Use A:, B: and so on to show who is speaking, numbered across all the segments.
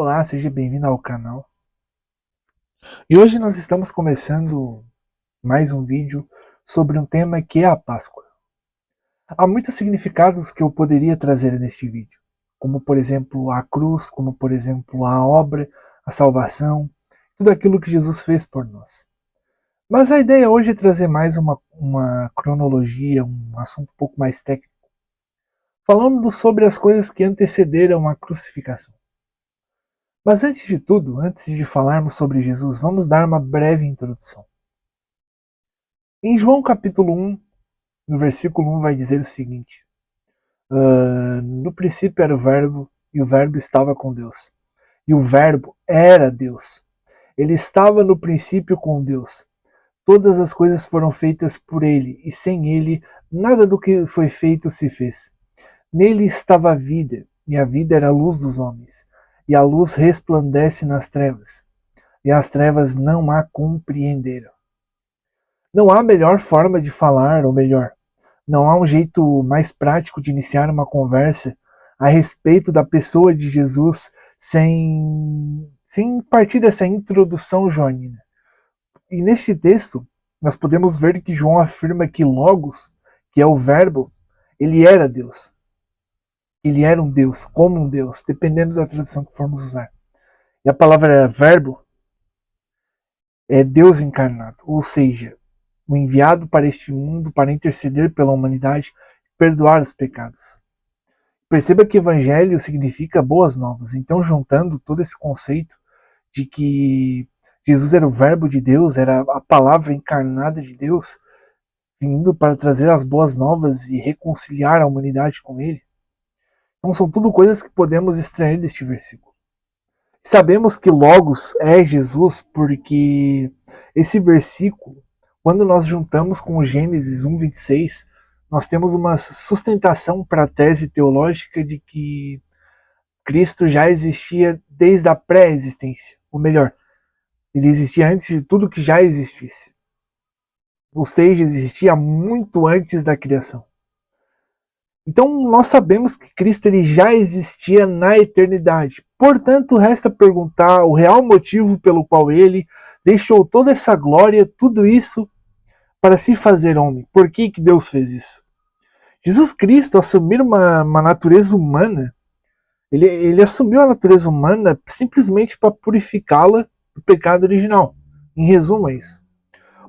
A: Olá, seja bem-vindo ao canal. E hoje nós estamos começando mais um vídeo sobre um tema que é a Páscoa. Há muitos significados que eu poderia trazer neste vídeo, como por exemplo a cruz, como por exemplo a obra, a salvação, tudo aquilo que Jesus fez por nós. Mas a ideia hoje é trazer mais uma cronologia, um assunto um pouco mais técnico, falando sobre as coisas que antecederam a crucificação. Mas antes de tudo, antes de falarmos sobre Jesus, vamos dar uma breve introdução. Em João capítulo 1, no versículo 1 vai dizer o seguinte: no princípio era o verbo, e o verbo estava com Deus. E o verbo era Deus. Ele estava no princípio com Deus. Todas as coisas foram feitas por ele, e sem ele, nada do que foi feito se fez. Nele estava a vida, e a vida era a luz dos homens. E a luz resplandece nas trevas, e as trevas não a compreenderam. Não há melhor forma de falar, ou melhor, não há um jeito mais prático de iniciar uma conversa a respeito da pessoa de Jesus sem partir dessa introdução joanina. E neste texto, nós podemos ver que João afirma que Logos, que é o verbo, ele era Deus. Ele era um Deus, como um Deus, dependendo da tradução que formos usar. E a palavra verbo é Deus encarnado, ou seja, o enviado para este mundo para interceder pela humanidade e perdoar os pecados. Perceba que evangelho significa boas novas. Então, juntando todo esse conceito de que Jesus era o verbo de Deus, era a palavra encarnada de Deus, vindo para trazer as boas novas e reconciliar a humanidade com ele. Então, são tudo coisas que podemos extrair deste versículo. Sabemos que Logos é Jesus porque esse versículo, quando nós juntamos com o Gênesis 1:26, nós temos uma sustentação para a tese teológica de que Cristo já existia desde a pré-existência. Ou melhor, ele existia antes de tudo que já existisse. Ou seja, existia muito antes da criação. Então nós sabemos que Cristo ele já existia na eternidade. Portanto, resta perguntar o real motivo pelo qual ele deixou toda essa glória, tudo isso, para se fazer homem. Por que Deus fez isso? Jesus Cristo assumir uma natureza humana, ele assumiu a natureza humana simplesmente para purificá-la do pecado original. Em resumo, é isso.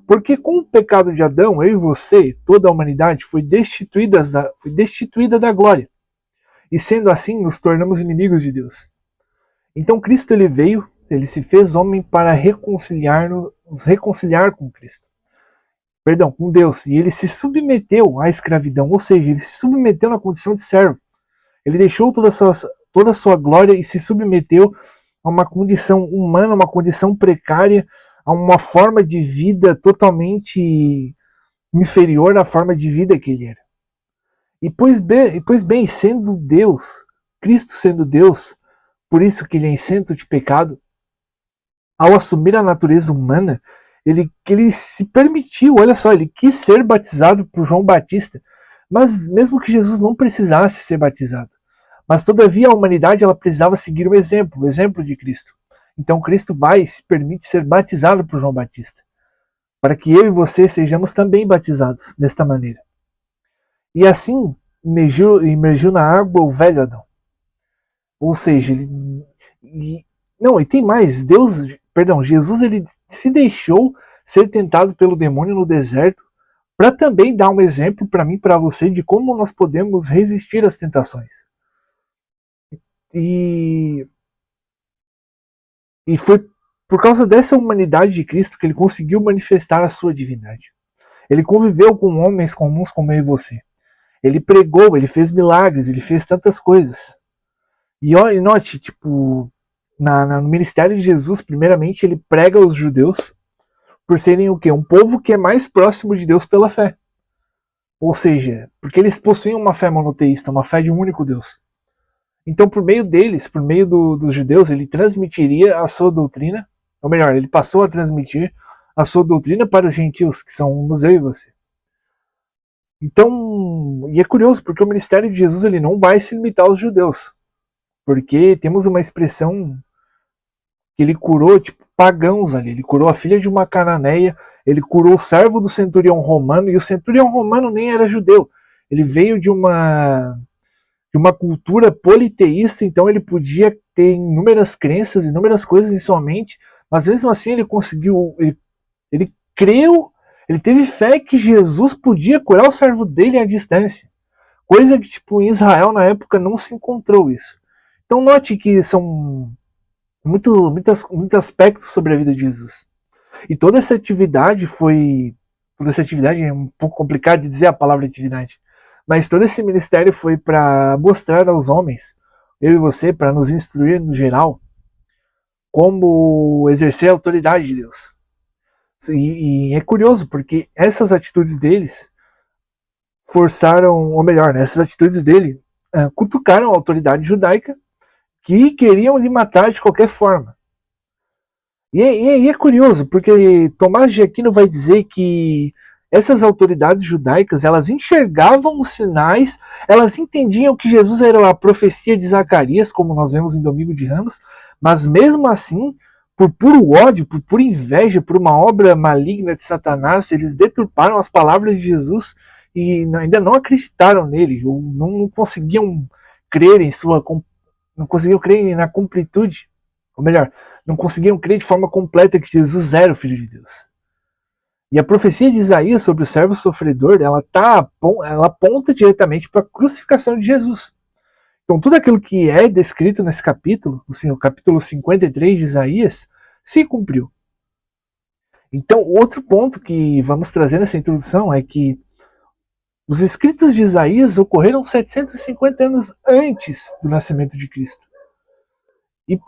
A: Porque com o pecado de Adão, eu e você, toda a humanidade foi destituída da glória. E sendo assim, nos tornamos inimigos de Deus. Então Cristo ele veio, ele se fez homem para nos reconciliar com Cristo. Perdão, com Deus. E ele se submeteu à escravidão, ou seja, ele se submeteu na condição de servo. Ele deixou toda a sua glória e se submeteu a uma condição humana, uma condição precária, a uma forma de vida totalmente inferior à forma de vida que ele era. E pois bem, sendo Deus, Cristo sendo Deus, por isso que ele é isento de pecado, ao assumir a natureza humana, ele se permitiu, olha só, ele quis ser batizado por João Batista, mas mesmo que Jesus não precisasse ser batizado. Mas todavia a humanidade ela precisava seguir o exemplo de Cristo. Então Cristo vai e se permite ser batizado por João Batista, para que eu e você sejamos também batizados desta maneira. E assim emergiu na água o velho Adão. Ou seja, e tem mais, Jesus ele se deixou ser tentado pelo demônio no deserto para também dar um exemplo para mim e para você de como nós podemos resistir às tentações. E foi por causa dessa humanidade de Cristo que ele conseguiu manifestar a sua divindade. Ele conviveu com homens comuns como eu e você. Ele pregou, ele fez milagres, ele fez tantas coisas. E note, tipo, no ministério de Jesus, primeiramente, ele prega aos judeus por serem o quê? Um povo que é mais próximo de Deus pela fé. Ou seja, porque eles possuem uma fé monoteísta, uma fé de um único Deus. Então, por meio deles, por meio dos judeus, ele transmitiria a sua doutrina, ou melhor, ele passou a transmitir a sua doutrina para os gentios, que somos eu e você. Então, e é curioso, porque o ministério de Jesus ele não vai se limitar aos judeus, porque temos uma expressão que ele curou tipo pagãos ali, ele curou a filha de uma cananeia, ele curou o servo do centurião romano, e o centurião romano nem era judeu, ele veio de uma cultura politeísta, então ele podia ter inúmeras crenças, inúmeras coisas em sua mente, mas mesmo assim ele conseguiu, ele creu, ele teve fé que Jesus podia curar o servo dele à distância, coisa que tipo em Israel na época não se encontrou isso. Então note que são muitos aspectos sobre a vida de Jesus. E toda essa atividade foi. Toda essa atividade é um pouco complicado de dizer a palavra atividade. Mas todo esse ministério foi para mostrar aos homens, eu e você, para nos instruir no geral, como exercer a autoridade de Deus. E é curioso, porque essas atitudes deles forçaram, ou melhor, né, essas atitudes dele cutucaram a autoridade judaica que queriam lhe matar de qualquer forma. E é curioso, porque Tomás de Aquino vai dizer que essas autoridades judaicas, elas enxergavam os sinais, elas entendiam que Jesus era a profecia de Zacarias, como nós vemos em Domingo de Ramos, mas mesmo assim, por puro ódio, por pura inveja, por uma obra maligna de Satanás, eles deturparam as palavras de Jesus e ainda não acreditaram nele, ou não conseguiam crer em sua, não conseguiam crer na completude, ou melhor, não conseguiam crer de forma completa que Jesus era o Filho de Deus. E a profecia de Isaías sobre o servo sofredor, ela aponta diretamente para a crucificação de Jesus. Então tudo aquilo que é descrito nesse capítulo, assim, o capítulo 53 de Isaías, se cumpriu. Então outro ponto que vamos trazer nessa introdução é que os escritos de Isaías ocorreram 750 anos antes do nascimento de Cristo.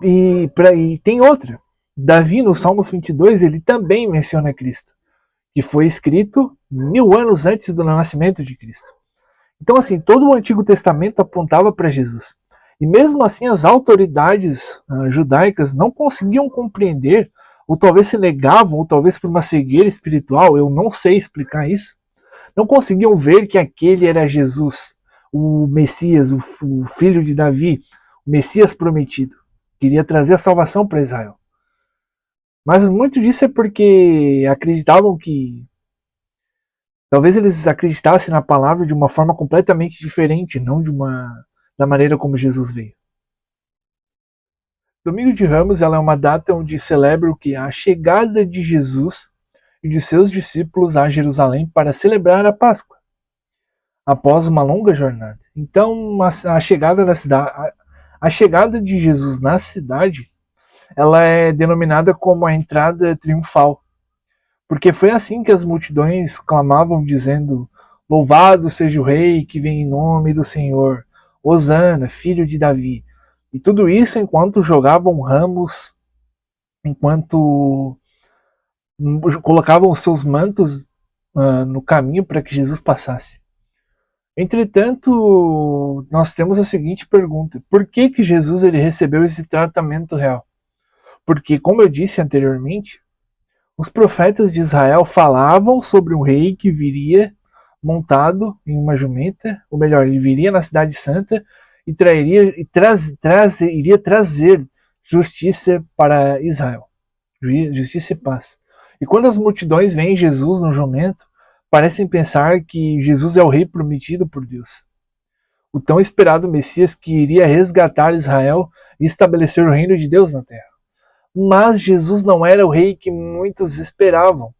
A: E tem outra. Davi, no Salmos 22, ele também menciona Cristo, que foi escrito 1000 anos antes do nascimento de Cristo. Então, assim, todo o Antigo Testamento apontava para Jesus. E mesmo assim, as autoridades judaicas não conseguiam compreender, ou talvez se negavam, ou talvez por uma cegueira espiritual, eu não sei explicar isso, não conseguiam ver que aquele era Jesus, o Messias, o filho de Davi, o Messias prometido. Queria trazer a salvação para Israel. Mas muito disso é porque acreditavam que talvez eles acreditassem na palavra de uma forma completamente diferente, não da maneira como Jesus veio. Domingo de Ramos, ela é uma data onde celebra o que? A chegada de Jesus e de seus discípulos a Jerusalém para celebrar a Páscoa, após uma longa jornada. Então, a chegada da cidade, a chegada de Jesus na cidade, ela é denominada como a entrada triunfal, porque foi assim que as multidões clamavam, dizendo: louvado seja o rei que vem em nome do Senhor, Hosana, filho de Davi. E tudo isso enquanto jogavam ramos, enquanto colocavam os seus mantos no caminho para que Jesus passasse. Entretanto, nós temos a seguinte pergunta: por que Jesus ele recebeu esse tratamento real? Porque, como eu disse anteriormente, os profetas de Israel falavam sobre um rei que viria montado em uma jumenta, ou melhor, ele viria na cidade santa e iria trazer justiça para Israel, justiça e paz. E quando as multidões veem Jesus no jumento, parecem pensar que Jesus é o rei prometido por Deus, o tão esperado Messias que iria resgatar Israel e estabelecer o reino de Deus na terra. Mas Jesus não era o rei que muitos esperavam.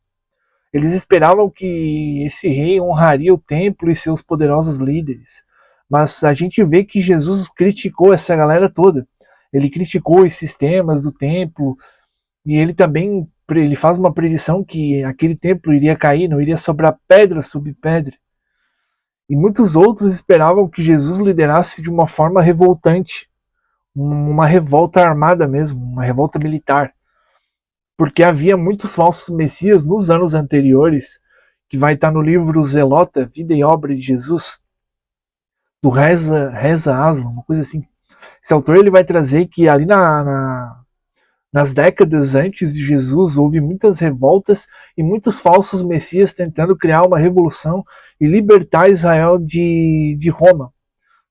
A: Eles esperavam que esse rei honraria o templo e seus poderosos líderes. Mas a gente vê que Jesus criticou essa galera toda. Ele criticou os sistemas do templo e ele também ele faz uma predição que aquele templo iria cair, não iria sobrar pedra sobre pedra. E muitos outros esperavam que Jesus liderasse de uma forma revoltante, uma revolta armada mesmo, uma revolta militar. Porque havia muitos falsos messias nos anos anteriores, que vai estar no livro Zelota, Vida e Obra de Jesus, do Reza Aslan, uma coisa assim. Esse autor ele vai trazer que ali nas décadas antes de Jesus houve muitas revoltas e muitos falsos messias tentando criar uma revolução e libertar Israel de Roma.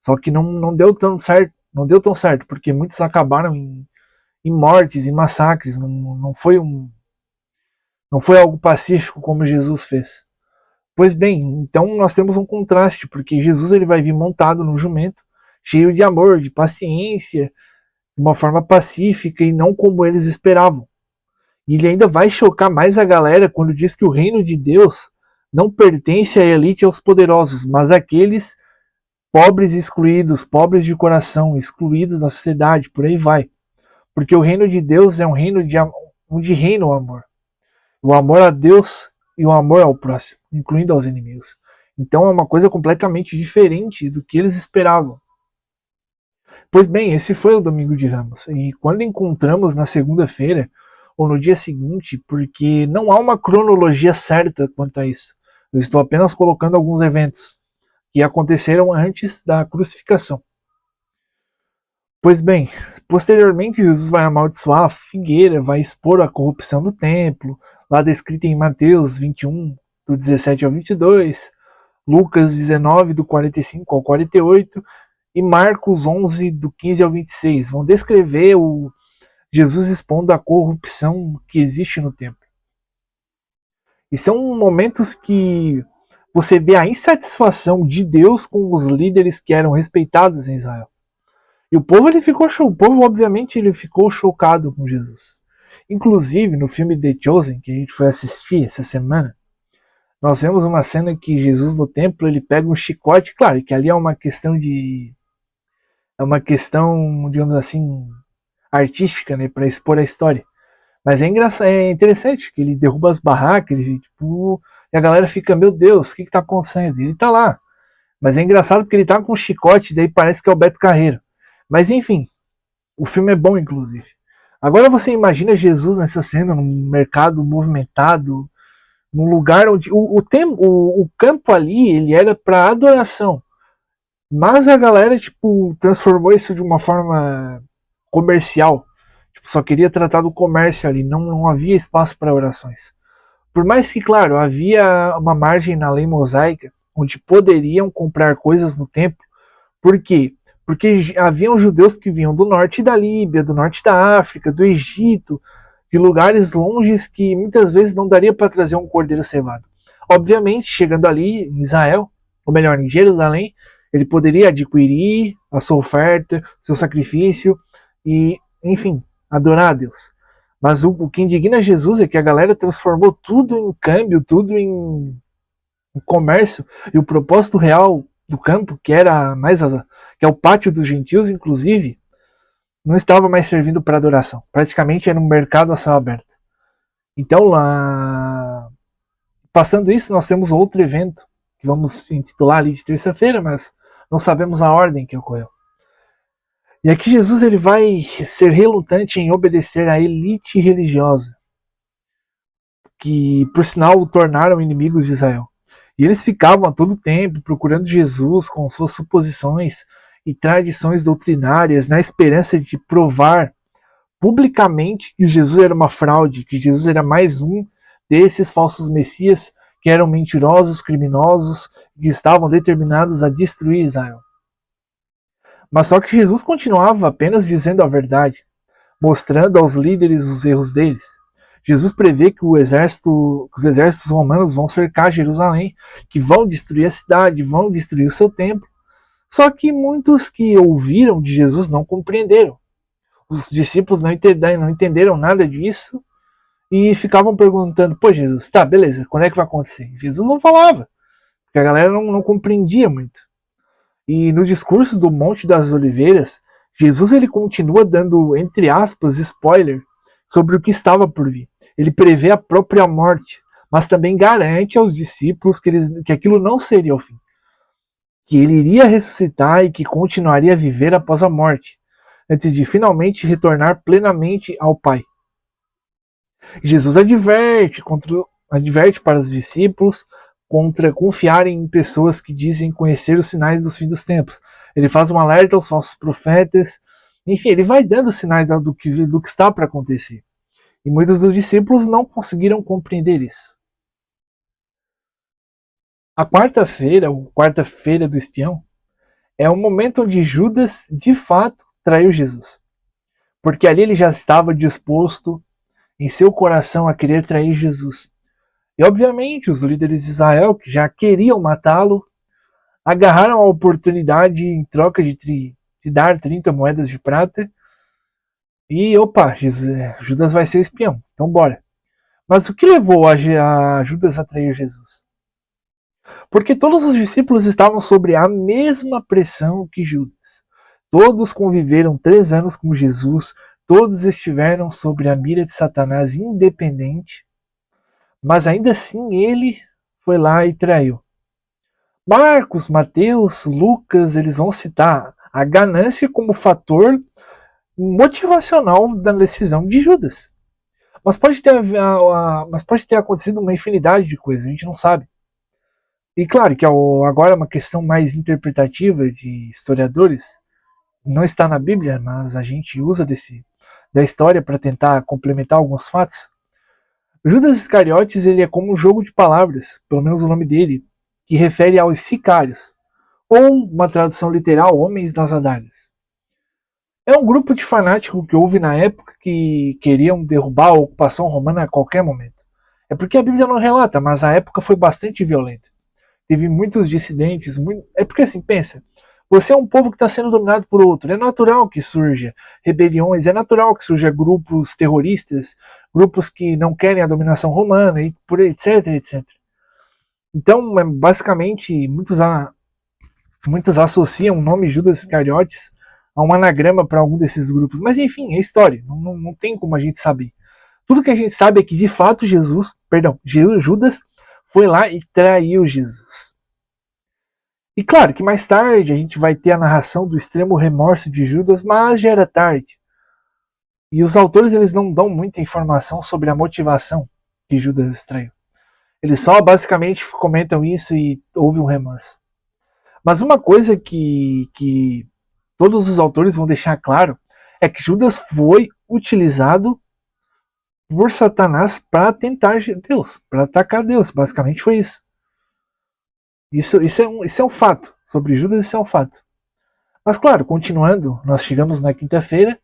A: Só que não deu tão certo, porque muitos acabaram em mortes, em massacres. Não foi algo pacífico como Jesus fez. Pois bem, então nós temos um contraste, porque Jesus ele vai vir montado num jumento, cheio de amor, de paciência, de uma forma pacífica e não como eles esperavam. E ele ainda vai chocar mais a galera quando diz que o reino de Deus não pertence à elite e aos poderosos, mas àqueles pobres e excluídos, pobres de coração, excluídos da sociedade, por aí vai. Porque o reino de Deus é um reino onde reina o amor. O amor a Deus e o amor ao próximo, incluindo aos inimigos. Então é uma coisa completamente diferente do que eles esperavam. Pois bem, esse foi o Domingo de Ramos. E quando encontramos na segunda-feira, ou no dia seguinte, porque não há uma cronologia certa quanto a isso. Eu estou apenas colocando alguns eventos que aconteceram antes da crucificação. Pois bem, posteriormente Jesus vai amaldiçoar a figueira, vai expor a corrupção do templo, lá descrita em Mateus 21, do 17 ao 22, Lucas 19, do 45 ao 48, e Marcos 11, do 15 ao 26. Vão descrever o Jesus expondo a corrupção que existe no templo. E são momentos que você vê a insatisfação de Deus com os líderes que eram respeitados em Israel. E o povo obviamente ele ficou chocado com Jesus. Inclusive no filme The Chosen que a gente foi assistir essa semana, nós vemos uma cena que Jesus no templo ele pega um chicote, claro que ali é uma questão, digamos assim, artística, né, para expor a história. Mas é interessante que ele derruba as barracas, ele, tipo, e a galera fica, meu Deus, o que tá acontecendo? E ele tá lá. Mas é engraçado porque ele tá com um chicote, daí parece que é o Beto Carreiro. Mas enfim, o filme é bom, inclusive. Agora você imagina Jesus nessa cena, num mercado movimentado, num lugar onde o campo ali ele era para adoração. Mas a galera, tipo, transformou isso de uma forma comercial. Tipo, só queria tratar do comércio ali, não havia espaço para orações. Por mais que, claro, havia uma margem na lei mosaica, onde poderiam comprar coisas no templo. Por quê? Porque haviam judeus que vinham do norte da Líbia, do norte da África, do Egito, de lugares longes que muitas vezes não daria para trazer um cordeiro cevado. Obviamente, chegando ali em Israel, ou melhor, em Jerusalém, ele poderia adquirir a sua oferta, seu sacrifício e, enfim, adorar a Deus. Mas o que indigna Jesus é que a galera transformou tudo em câmbio, tudo em comércio, e o propósito real do campo, que é o pátio dos gentios, inclusive, não estava mais servindo para adoração. Praticamente era um mercado a céu aberto. Então, lá, passando isso, nós temos outro evento que vamos intitular ali de terça-feira, mas não sabemos a ordem que ocorreu. E aqui Jesus ele vai ser relutante em obedecer à elite religiosa, que por sinal o tornaram inimigos de Israel. E eles ficavam a todo tempo procurando Jesus com suas suposições e tradições doutrinárias, na esperança de provar publicamente que Jesus era uma fraude, que Jesus era mais um desses falsos messias que eram mentirosos, criminosos, que estavam determinados a destruir Israel. Mas só que Jesus continuava apenas dizendo a verdade, mostrando aos líderes os erros deles. Jesus prevê que os exércitos romanos vão cercar Jerusalém, que vão destruir a cidade, vão destruir o seu templo. Só que muitos que ouviram de Jesus não compreenderam. Os discípulos não entenderam nada disso e ficavam perguntando: pô, Jesus, tá, beleza, quando é que vai acontecer? Jesus não falava, porque a galera não compreendia muito. E no discurso do Monte das Oliveiras, Jesus ele continua dando, entre aspas, spoiler sobre o que estava por vir. Ele prevê a própria morte, mas também garante aos discípulos que aquilo não seria o fim. Que ele iria ressuscitar e que continuaria a viver após a morte, antes de finalmente retornar plenamente ao Pai. Jesus adverte para os discípulos contra confiar em pessoas que dizem conhecer os sinais dos fins dos tempos. Ele faz um alerta aos falsos profetas. Enfim, ele vai dando sinais do que está para acontecer. E muitos dos discípulos não conseguiram compreender isso. A quarta-feira, ou quarta-feira do espião, é o momento onde Judas, de fato, traiu Jesus. porque ali ele já estava disposto em seu coração a querer trair Jesus. E obviamente os líderes de Israel, que já queriam matá-lo, agarraram a oportunidade em troca de dar 30 moedas de prata. E opa, Judas vai ser o espião, então bora. Mas o que levou a Judas a trair Jesus? Porque todos os discípulos estavam sobre a mesma pressão que Judas. Todos conviveram 3 anos com Jesus, todos estiveram sobre a mira de Satanás independente, mas ainda assim ele foi lá e traiu. Marcos, Mateus, Lucas, eles vão citar a ganância como fator motivacional da decisão de Judas. Mas pode ter acontecido uma infinidade de coisas, a gente não sabe. E claro que agora é uma questão mais interpretativa de historiadores, não está na Bíblia, mas a gente usa da história para tentar complementar alguns fatos. Judas Iscariotes ele é como um jogo de palavras, pelo menos o nome dele, que refere aos sicários, ou uma tradução literal, homens das adagas. É um grupo de fanáticos que houve na época que queriam derrubar a ocupação romana a qualquer momento. É porque a Bíblia não relata, mas a época foi bastante violenta. Teve muitos dissidentes, é porque assim, pensa, você é um povo que está sendo dominado por outro, é natural que surja rebeliões, é natural que surja grupos terroristas, grupos que não querem a dominação romana, e por etc, etc. Então, basicamente, muitos associam o nome Judas Iscariotes a um anagrama para algum desses grupos. Mas enfim, é história, não tem como a gente saber. Tudo que a gente sabe é que de fato Judas foi lá e traiu Jesus. E claro que mais tarde a gente vai ter a narração do extremo remorso de Judas, mas já era tarde. E os autores eles não dão muita informação sobre a motivação que Judas traiu. Eles só basicamente comentam isso e houve um remorso. Mas uma coisa que todos os autores vão deixar claro é que Judas foi utilizado por Satanás para tentar Deus, para atacar Deus. Basicamente foi isso. Isso é um fato. Sobre Judas, isso é um fato. Mas claro, continuando, nós chegamos na quinta-feira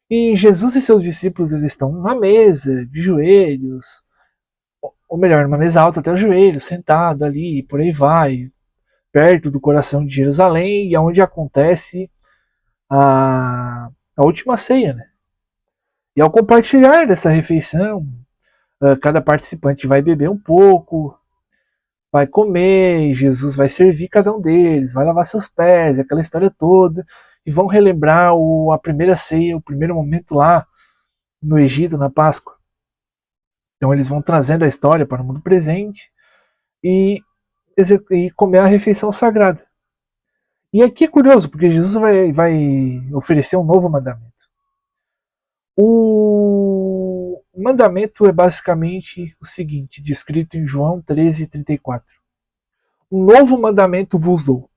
A: e Jesus e seus discípulos eles estão numa mesa, de joelhos, ou melhor, numa mesa alta até os joelhos, sentado ali, por aí vai, perto do coração de Jerusalém, e é onde acontece a última ceia, né? E ao compartilhar dessa refeição, cada participante vai beber um pouco, vai comer, Jesus vai servir cada um deles, vai lavar seus pés, aquela história toda, e vão relembrar a primeira ceia, o primeiro momento lá no Egito, na Páscoa. Então eles vão trazendo a história para o mundo presente e comer a refeição sagrada. E aqui é curioso, porque Jesus vai oferecer um novo mandamento. O mandamento é basicamente o seguinte, descrito em João 13:34. Um novo mandamento vos dou,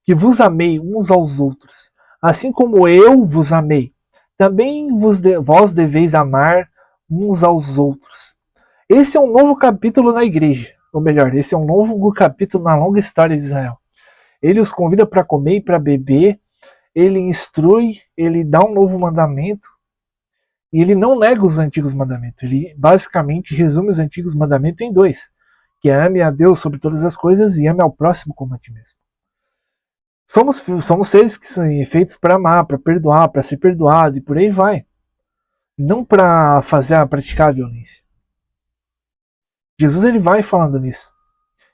A: que vos amei uns aos outros, assim como eu vos amei. Também vós deveis amar uns aos outros. Esse é um novo capítulo na igreja, ou melhor, esse é um novo capítulo na longa história de Israel. Ele os convida para comer e para beber, ele instrui, ele dá um novo mandamento, e ele não nega os antigos mandamentos. Ele basicamente resume os antigos mandamentos em 2, que é ame a Deus sobre todas as coisas e ame ao próximo como a ti mesmo. Somos seres que são feitos para amar, para perdoar, para ser perdoado e por aí vai. Não para praticar a violência. Jesus ele vai falando nisso.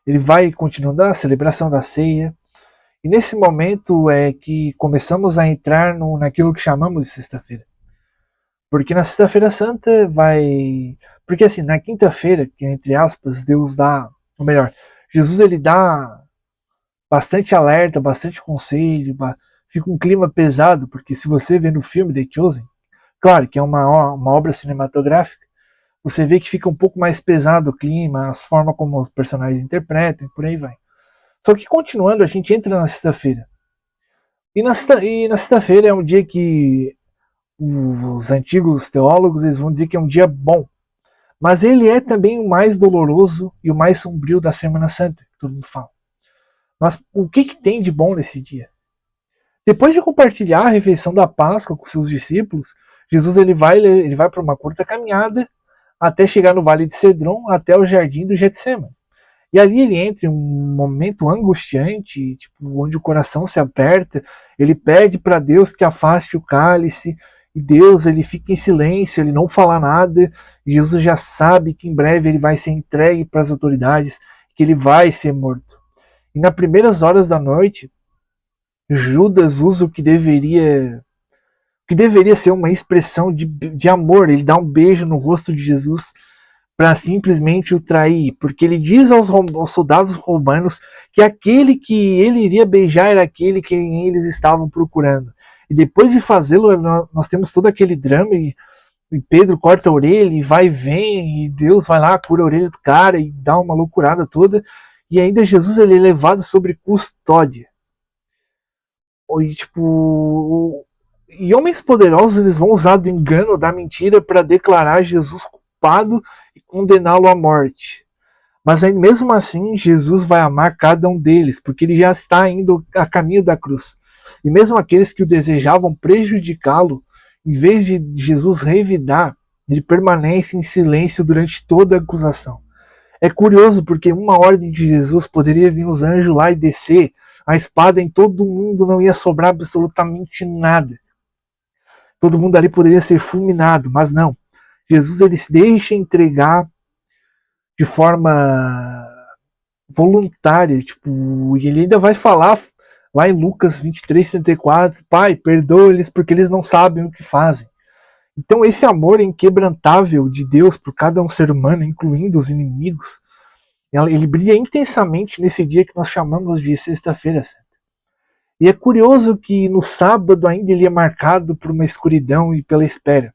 A: Ele vai continuando a celebração da ceia. E nesse momento é que começamos a entrar naquilo que chamamos de sexta-feira. Porque na sexta-feira santa vai... Porque assim, na quinta-feira, que entre aspas, Deus dá... Ou melhor, Jesus ele dá bastante alerta, bastante conselho, fica um clima pesado, porque se você vê no filme The Chosen, claro que é uma obra cinematográfica, você vê que fica um pouco mais pesado o clima, as formas como os personagens interpretam e por aí vai. Só que continuando, a gente entra na sexta-feira. E na sexta-feira é um dia que os antigos teólogos eles vão dizer que é um dia bom. Mas ele é também o mais doloroso e o mais sombrio da Semana Santa, que todo mundo fala. Mas o que tem de bom nesse dia? Depois de compartilhar a refeição da Páscoa com seus discípulos, Jesus ele vai para uma curta caminhada até chegar no Vale de Cedron, até o jardim do Getsemane. E ali ele entra em um momento angustiante, tipo, onde o coração se aperta, ele pede para Deus que afaste o cálice, e Deus ele fica em silêncio, ele não fala nada, e Jesus já sabe que em breve ele vai ser entregue para as autoridades, que ele vai ser morto. E nas primeiras horas da noite, Judas usa o que deveria ser uma expressão de amor, ele dá um beijo no rosto de Jesus, para simplesmente o trair, porque ele diz aos soldados romanos que aquele que ele iria beijar era aquele que eles estavam procurando. E depois de fazê-lo, nós temos todo aquele drama, e Pedro corta a orelha, e vai e vem, e Deus vai lá, cura a orelha do cara, e dá uma loucurada toda, e ainda Jesus ele é levado sobre custódia. E, tipo, e homens poderosos eles vão usar do engano, da mentira, para declarar Jesus culpado e condená-lo à morte. Mas aí, mesmo assim, Jesus vai amar cada um deles, porque ele já está indo a caminho da cruz. E mesmo aqueles que o desejavam prejudicá-lo, em vez de Jesus revidar, ele permanece em silêncio durante toda a acusação. É curioso porque uma ordem de Jesus poderia vir os anjos lá e descer a espada em todo mundo, não ia sobrar absolutamente nada. Todo mundo ali poderia ser fulminado, mas não. Jesus ele se deixa entregar de forma voluntária, tipo, e ele ainda vai falar lá em Lucas 23:34, Pai, perdoa-lhes porque eles não sabem o que fazem. Então esse amor inquebrantável de Deus por cada um ser humano, incluindo os inimigos, ele brilha intensamente nesse dia que nós chamamos de Sexta-feira Santa. E é curioso que no sábado ainda ele é marcado por uma escuridão e pela espera.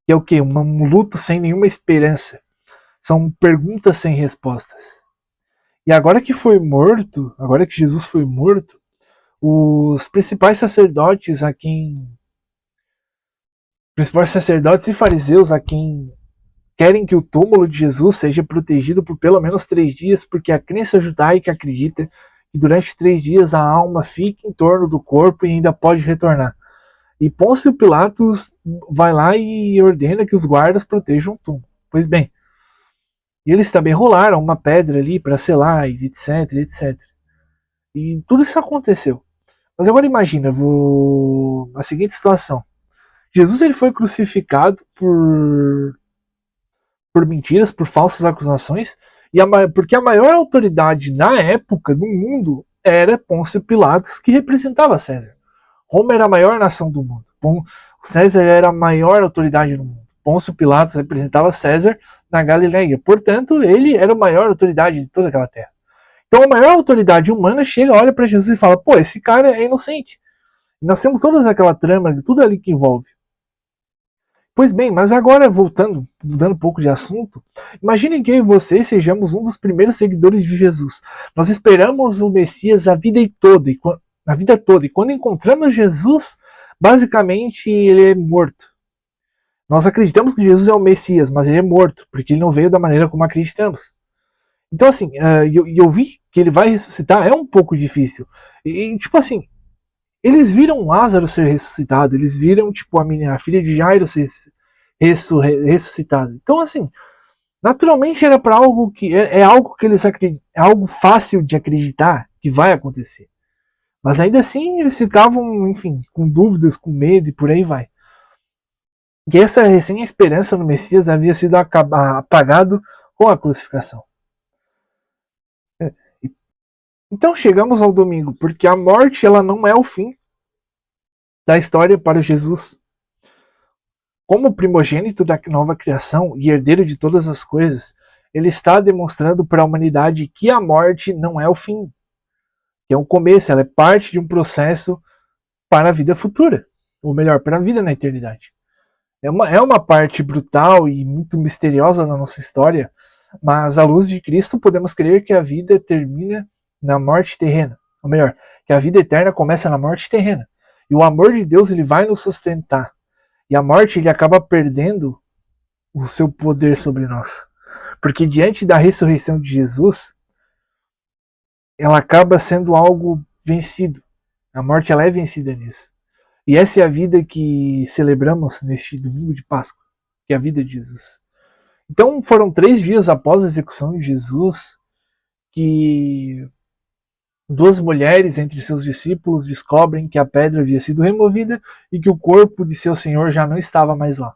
A: Que é o quê? Um luto sem nenhuma esperança. São perguntas sem respostas. E agora que foi morto, agora que Jesus foi morto, os principais sacerdotes e fariseus a quem querem que o túmulo de Jesus seja protegido por pelo menos 3 dias, porque a crença judaica acredita que durante 3 dias a alma fica em torno do corpo e ainda pode retornar. E Pôncio Pilatos vai lá e ordena que os guardas protejam o túmulo. Pois bem, eles também rolaram uma pedra ali para selar, etc, etc. E tudo isso aconteceu. Mas agora imagina, a seguinte situação. Jesus ele foi crucificado por mentiras, por falsas acusações, porque a maior autoridade na época do mundo era Pôncio Pilatos, que representava César. Roma era a maior nação do mundo. César era a maior autoridade do mundo. Pôncio Pilatos representava César na Galileia. Portanto, ele era a maior autoridade de toda aquela terra. Então, a maior autoridade humana chega, olha para Jesus e fala: pô, esse cara é inocente. E nós temos toda aquela trama, tudo ali que envolve. Pois bem, mas agora mudando um pouco de assunto, imaginem que eu e você sejamos um dos primeiros seguidores de Jesus. Nós esperamos o Messias a vida toda, e quando encontramos Jesus, basicamente ele é morto. Nós acreditamos que Jesus é o Messias, mas ele é morto, porque ele não veio da maneira como acreditamos. Então, assim, eu vi que ele vai ressuscitar, é um pouco difícil. E, tipo assim, eles viram Lázaro ser ressuscitado, eles viram, tipo, a filha de Jairo ser ressuscitada. Então, assim, naturalmente era para algo que é algo que eles acreditam, é algo fácil de acreditar que vai acontecer. Mas ainda assim eles ficavam, enfim, com dúvidas, com medo e por aí vai. E essa recém-esperança no Messias havia sido apagado com a crucificação. Então chegamos ao domingo, porque a morte ela não é o fim da história para Jesus. Como primogênito da nova criação e herdeiro de todas as coisas, ele está demonstrando para a humanidade que a morte não é o fim, que é um começo, ela é parte de um processo para a vida futura, ou melhor, para a vida na eternidade. É uma parte brutal e muito misteriosa na nossa história, mas à luz de Cristo podemos crer que a vida termina na morte terrena, ou melhor, que a vida eterna começa na morte terrena. E o amor de Deus ele vai nos sustentar. E a morte ele acaba perdendo o seu poder sobre nós. Porque diante da ressurreição de Jesus, ela acaba sendo algo vencido. A morte ela é vencida nisso. E essa é a vida que celebramos neste domingo de Páscoa, que é a vida de Jesus. Então foram 3 dias após a execução de Jesus que 2 mulheres entre seus discípulos descobrem que a pedra havia sido removida e que o corpo de seu Senhor já não estava mais lá.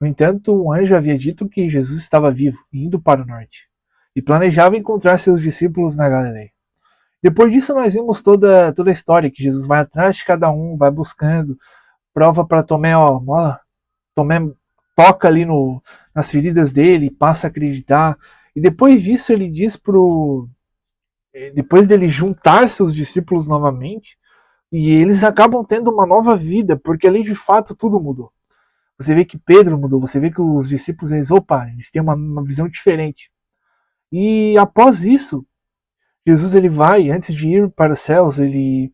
A: No entanto, o anjo havia dito que Jesus estava vivo, indo para o norte, e planejava encontrar seus discípulos na Galileia. Depois disso, nós vimos toda a história, que Jesus vai atrás de cada um, vai buscando, prova para Tomé, Tomé toca ali nas feridas dele, passa a acreditar, e depois disso ele diz depois dele juntar seus discípulos novamente, e eles acabam tendo uma nova vida, porque ali de fato tudo mudou. Você vê que Pedro mudou, você vê que os discípulos, eles têm uma visão diferente. E após isso, Jesus ele vai, antes de ir para os céus, ele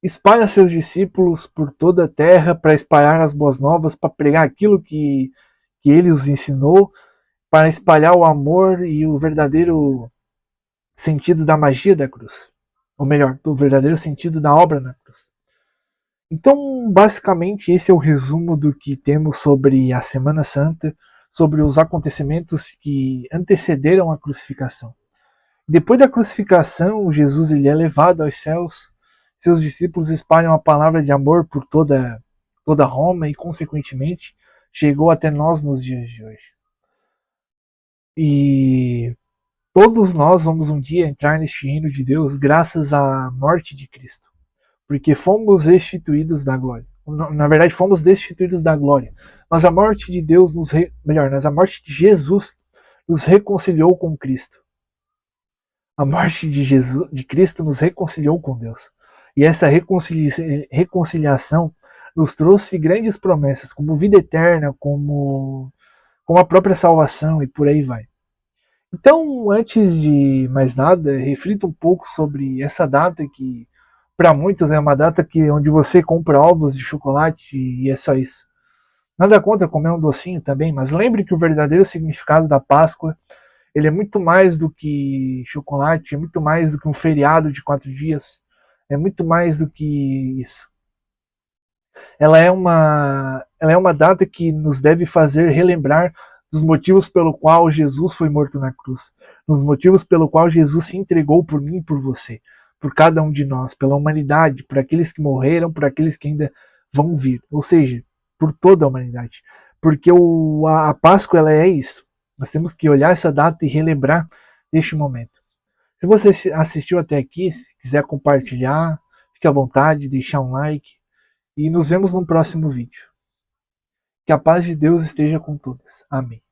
A: espalha seus discípulos por toda a terra para espalhar as boas novas, para pregar aquilo que ele os ensinou, para espalhar o amor e o verdadeiro sentido da magia da cruz. Ou melhor, o verdadeiro sentido da obra na cruz. Então, basicamente, esse é o resumo do que temos sobre a Semana Santa, sobre os acontecimentos que antecederam a crucificação. Depois da crucificação, Jesus ele é levado aos céus, seus discípulos espalham a palavra de amor por toda Roma e, consequentemente, chegou até nós nos dias de hoje. E todos nós vamos um dia entrar neste reino de Deus graças à morte de Cristo, porque fomos restituídos da glória. Na verdade, fomos destituídos da glória, mas a morte de Deus mas a morte de Jesus nos reconciliou com Cristo. A morte de Cristo nos reconciliou com Deus. E essa reconciliação nos trouxe grandes promessas, como vida eterna, como a própria salvação e por aí vai. Então, antes de mais nada, reflita um pouco sobre essa data que, para muitos, é uma data onde você compra ovos de chocolate e é só isso. Nada contra comer um docinho também, mas lembre que o verdadeiro significado da Páscoa ele é muito mais do que chocolate, é muito mais do que um feriado de 4 dias, é muito mais do que isso. Ela é uma data que nos deve fazer relembrar dos motivos pelo qual Jesus foi morto na cruz, dos motivos pelo qual Jesus se entregou por mim e por você, por cada um de nós, pela humanidade, por aqueles que morreram, por aqueles que ainda vão vir, ou seja, por toda a humanidade. Porque a Páscoa ela é isso. Nós temos que olhar essa data e relembrar deste momento. Se você assistiu até aqui, se quiser compartilhar, fique à vontade, deixar um like. E nos vemos no próximo vídeo. Que a paz de Deus esteja com todos. Amém.